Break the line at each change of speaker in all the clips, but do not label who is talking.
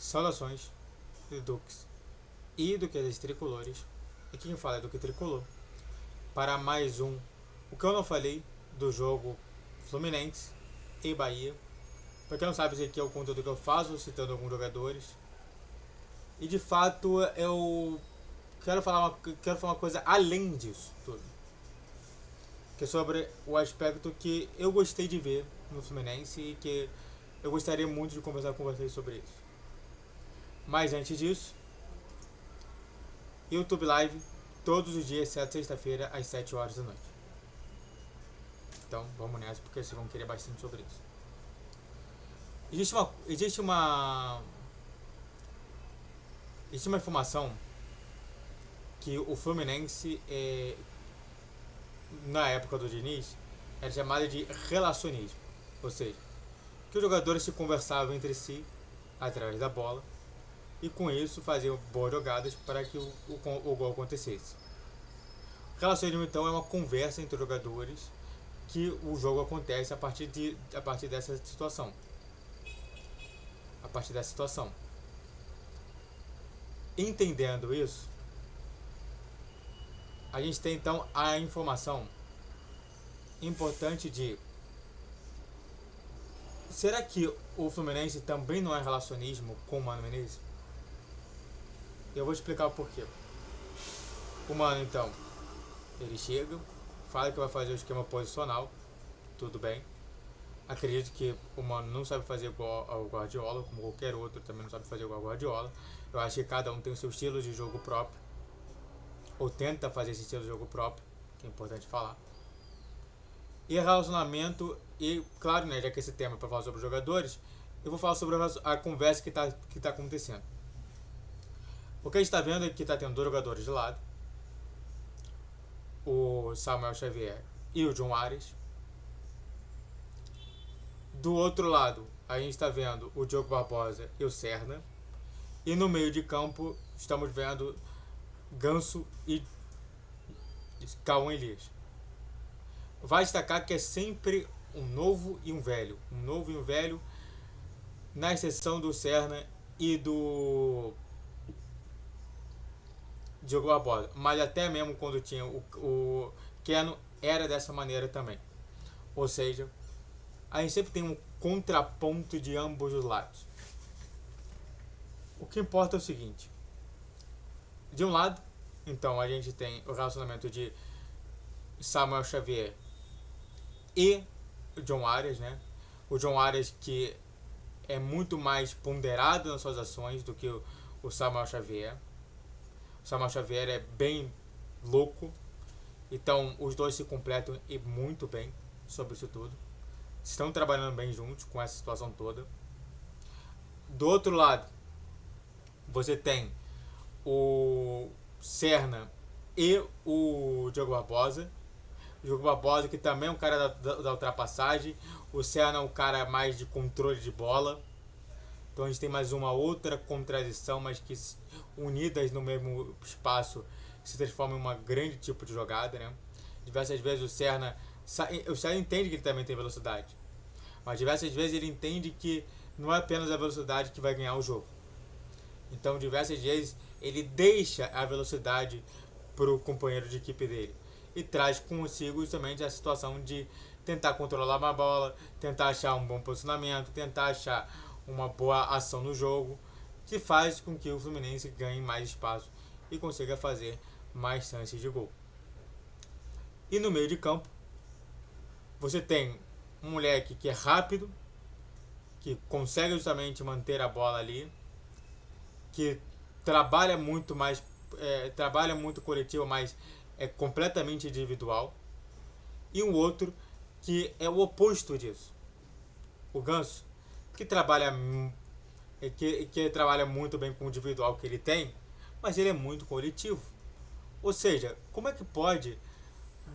Saudações, Duques e Duquesas Tricolores. Aqui quem fala é Duque Tricolor. Para mais um O que eu não falei do jogo Fluminense e Bahia. Para quem não sabe, esse aqui é o conteúdo que eu faço, citando alguns jogadores. E de fato eu quero falar uma coisa além disso tudo. Que é sobre o aspecto que eu gostei de ver no Fluminense e que eu gostaria muito de conversar com vocês sobre isso. Mas antes disso, YouTube Live todos os dias, exceto sexta-feira, às 7 horas da noite. Então vamos nessa, porque vocês vão querer bastante sobre isso. Existe uma informação que o Fluminense, na época do Diniz, era chamada de relacionismo. Ou seja, que os jogadores se conversavam entre si através da bola e com isso faziam boas jogadas para que o gol acontecesse. Relacionismo então é uma conversa entre jogadores que o jogo acontece a partir dessa situação. Entendendo isso, a gente tem então a informação importante de: será que o Fluminense também não é relacionismo com o Mano Menezes? Eu vou explicar o porquê. O Mano, então, ele chega, fala que vai fazer o esquema posicional, tudo bem. Acredito que o Mano não sabe fazer igual ao Guardiola, como qualquer outro também não sabe fazer igual ao Guardiola. Eu acho que cada um tem o seu estilo de jogo próprio, ou tenta fazer esse estilo de jogo próprio, que é importante falar. E relacionamento, e claro, né, já que esse tema é para falar sobre os jogadores, eu vou falar sobre a conversa que tá acontecendo. O que a gente está vendo é que está tendo dois jogadores de lado, o Samuel Xavier e o John Arias. Do outro lado, a gente está vendo o Diogo Barbosa e o Serna. E no meio de campo, estamos vendo Ganso e Cauã Elias. Vai destacar que é sempre um novo e um velho. Um novo e um velho, na exceção do Serna e do Diogo Barbosa. Mas até mesmo quando tinha o Keno, era dessa maneira também. Ou seja, a gente sempre tem um contraponto de ambos os lados. O que importa é o seguinte: de um lado, então, a gente tem o relacionamento de Samuel Xavier e John Arias, né? O John Arias, que é muito mais ponderado nas suas ações do que o Samuel Xavier. O Samuel Xavier é bem louco, então os dois se completam e muito bem sobre isso tudo. Estão trabalhando bem juntos com essa situação toda. Do outro lado, você tem o Serna e o Diogo Barbosa. O Diogo Barbosa, que também é um cara da ultrapassagem. O Serna é um cara mais de controle de bola. Então a gente tem mais uma outra contradição, mas que unidas no mesmo espaço se transforma em uma grande tipo de jogada, né? Diversas vezes o Serna entende que ele também tem velocidade, mas diversas vezes ele entende que não é apenas a velocidade que vai ganhar o jogo. Então diversas vezes ele deixa a velocidade para o companheiro de equipe dele e traz consigo justamente a situação de tentar controlar uma bola, tentar achar um bom posicionamento, tentar achar uma boa ação no jogo, que faz com que o Fluminense ganhe mais espaço e consiga fazer mais chances de gol. E no meio de campo, você tem um moleque que é rápido, que consegue justamente manter a bola ali, que trabalha muito coletivo, mas é completamente individual. E um outro que é o oposto disso, o Ganso, que trabalha muito bem com o individual que ele tem, mas ele é muito coletivo. Ou seja, como é que pode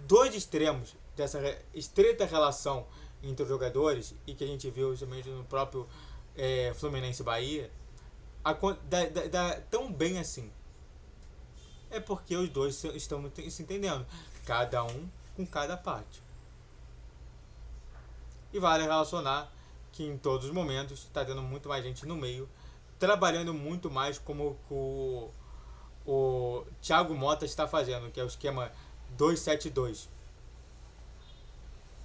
dois extremos dessa estreita relação entre os jogadores, e que a gente viu justamente no próprio Fluminense Bahia, tão bem assim? É porque os dois estão se entendendo, cada um com cada parte. E vale relacionar que em todos os momentos está tendo muito mais gente no meio trabalhando muito mais como o Thiago Mota está fazendo, que é o esquema 2-7-2.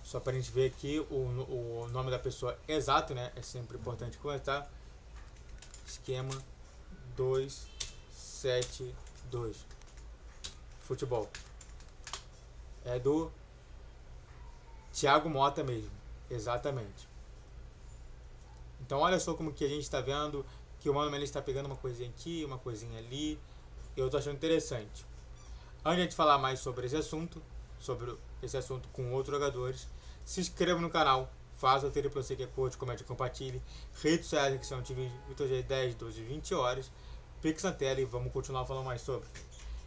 Só para a gente ver aqui o nome da pessoa exato, né? É sempre importante comentar. Esquema 2-7-2. Futebol. É do Thiago Mota mesmo. Exatamente. Então olha só como que a gente está vendo que o Mano Menezes está pegando uma coisinha aqui, uma coisinha ali. Eu estou achando interessante. Antes de a gente falar mais sobre esse assunto com outros jogadores, se inscreva no canal, faça o Tele Plus que é curte, comente, compartilhe. Redes sociais que são TV, todos os 10, 12, 20 horas. Pix na tela e vamos continuar falando mais sobre.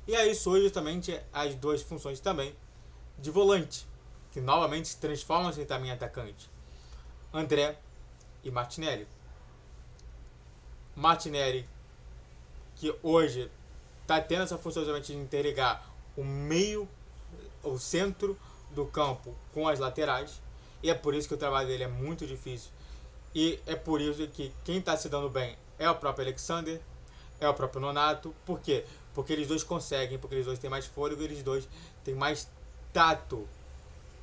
E aí surge justamente as duas funções também de volante, que novamente se transformam-se também em atacante. André e Martinelli. Martinelli, que hoje está tendo essa função de interligar o meio, o centro do campo com as laterais, e é por isso que o trabalho dele é muito difícil, e é por isso que quem está se dando bem é o próprio Alexander, é o próprio Nonato. Por quê? Porque eles dois conseguem, porque eles dois têm mais fôlego, eles dois têm mais tato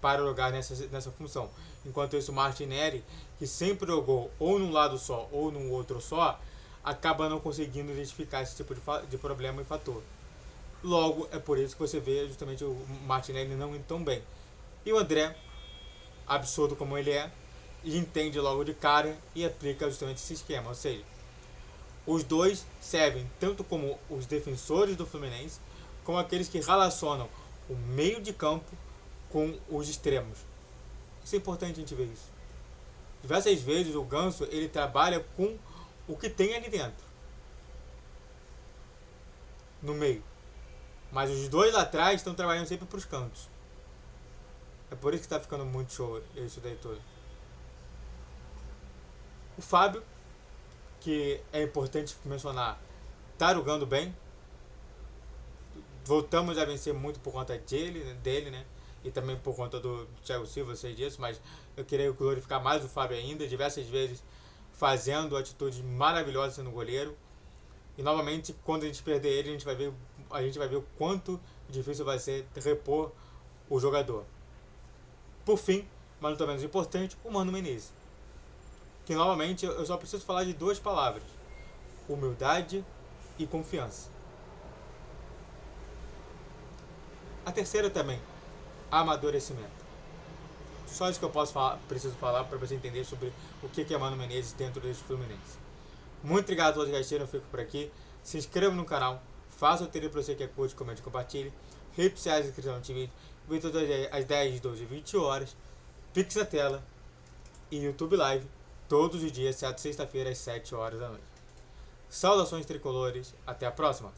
para jogar nessa função. Enquanto isso, o Martinelli, que sempre jogou ou num lado só ou num outro só, acaba não conseguindo identificar esse tipo de problema e fator. Logo, é por isso que você vê justamente o Martinelli não indo tão bem. E o André, absurdo como ele é, entende logo de cara e aplica justamente esse esquema. Ou seja, os dois servem tanto como os defensores do Fluminense, como aqueles que relacionam o meio de campo com os extremos. Isso é importante a gente ver isso. Diversas vezes o Ganso ele trabalha com o que tem ali dentro, no meio. Mas os dois lá atrás estão trabalhando sempre para os cantos. É por isso que está ficando muito show isso daí todo. O Fábio, que é importante mencionar, está jogando bem. Voltamos a vencer muito por conta dele, né? E também por conta do Thiago Silva, eu sei disso, mas eu queria glorificar mais o Fábio ainda, diversas vezes fazendo atitudes maravilhosas sendo goleiro. E novamente, quando a gente perder ele, a gente vai ver o quanto difícil vai ser repor o jogador. Por fim, mas não tão menos importante, o Mano Menezes. Que novamente eu só preciso falar de duas palavras: humildade e confiança. A terceira também, amadurecimento. Só isso que eu preciso falar para você entender sobre o que é Mano Menezes dentro desse Fluminense. Muito obrigado a todos que assistiram, eu fico por aqui. Se inscreva no canal, faça o Tele Plus que é curte, comente, compartilhe. Redes sociais, inscrição no vídeo às 10, 12, 20 horas. Pix na tela e YouTube Live todos os dias, exceto sexta-feira às 7 horas da noite. Saudações tricolores, até a próxima!